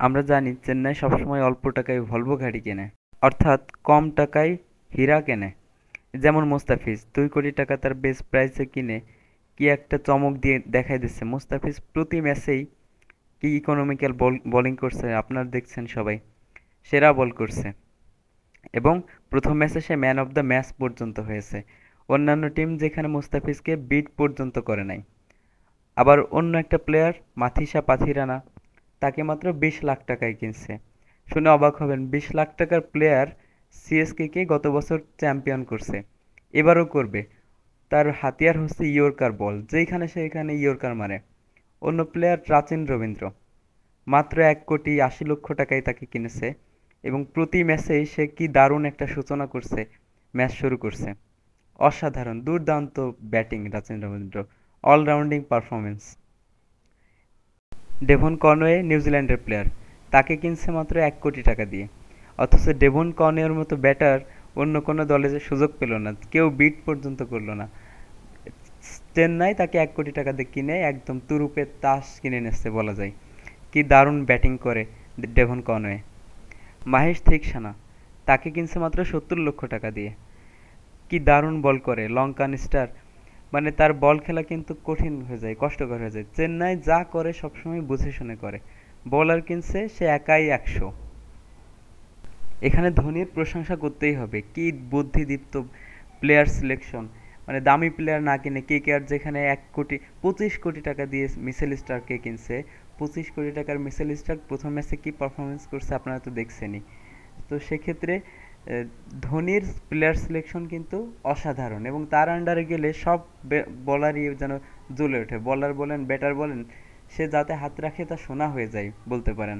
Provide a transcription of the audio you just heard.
আমরা জানি চেন্নাই সবসময় অল্প টাকায় ভলভো গাড়ি কেনে, অর্থাৎ কম টাকায় হীরা কেনে। যেমন মুস্তাফিজ 2 কোটি টাকা তার বেস প্রাইসে কিনে কি একটা চমক দিয়ে দেখাই দিচ্ছে। মুস্তাফিজ প্রতি ম্যাচেই কি ইকোনমিক্যাল বোলিং করছে আপনারা দেখছেন সবাই, সেরা বল করছে। এবং প্রথম ম্যাচে সে ম্যান অফ দ্য ম্যাচ পর্যন্ত হয়েছে। অন্যান্য টিম যেখানে মুস্তাফিজকে বিট পর্যন্ত করে নাই। আবার অন্য একটা প্লেয়ার মাথিসা পাথিরানা, তাকে মাত্র 20 লাখ টাকায় কিনছে। শুনে অবাক হবেন, 20 লাখ টাকার প্লেয়ার সিএসকে কে গত বছর চ্যাম্পিয়ন করছে, এবারও করবে। তার হাতিয়ার হচ্ছে ইয়র্কার বল, যেইখানে সেইখানে ইয়র্কার মারে। অন্য প্লেয়ার প্রাচীন রবীন্দ্র, মাত্র 1 কোটি 80 লক্ষ টাকায় তাকে কিনেছে। এবং প্রতি ম্যাচেই সে কি দারুণ একটা সূচনা করছে, ম্যাচ শুরু করছে। অসাধারণ দুর্দান্ত batting Rachin Rabindra, all-rounding performance. Devon Conway নিউজিল্যান্ডের প্লেয়ার, তাকে কিনছে মাত্র 1 কোটি টাকা দিয়ে। অথচ ডেভন কনওয়ের মতো ব্যাটার অন্য কোনো দলে যে সুযোগ পেল না, কেউ বিট পর্যন্ত করলো না। চেন্নাই তাকে 1 কোটি টাকা দিয়ে কিনে একদম তুরুপে তাস কিনে নিচ্ছে বলা যায়। কি দারুণ ব্যাটিং করে ডেভন কনওয়ে। মাহেশ থিকসানা, তাকে কিনছে মাত্র 70 লক্ষ টাকা দিয়ে। কি দারুণ বল করে লঙ্কান স্টার। মানে তার বল খেলা কিন্তু কঠিন হয়ে যায়, কষ্টকর হয়ে যায়। চেন্নাই যা করে সবসময় বুঝে শুনে করে। বোলার কিনছে সে একাই 100। এখানে ধোনির প্রশংসা করতেই হবে, কি বুদ্ধিদীপ্ত প্লেয়ার সিলেকশন। মানে দামি প্লেয়ার না কিনে কেকেআর যেখানে 1 কোটি 25 কোটি টাকা দিয়ে মিচেল স্টার্ককে কিনছে। 25 কোটি টাকার মিচেল স্টার্ক প্রথম ম্যাচে কি পারফরমেন্স করছে আপনারা তো দেখছেনই। তো সেক্ষেত্রে ধোনির প্লেয়ার সিলেকশন কিন্তু অসাধারণ, এবং তার আন্ডারে গেলে সব বলারই যেন জ্বলে ওঠে। বলার বলেন ব্যাটার বলেন, সে যাতে হাত রাখে তা সোনা হয়ে যায় বলতে পারেন।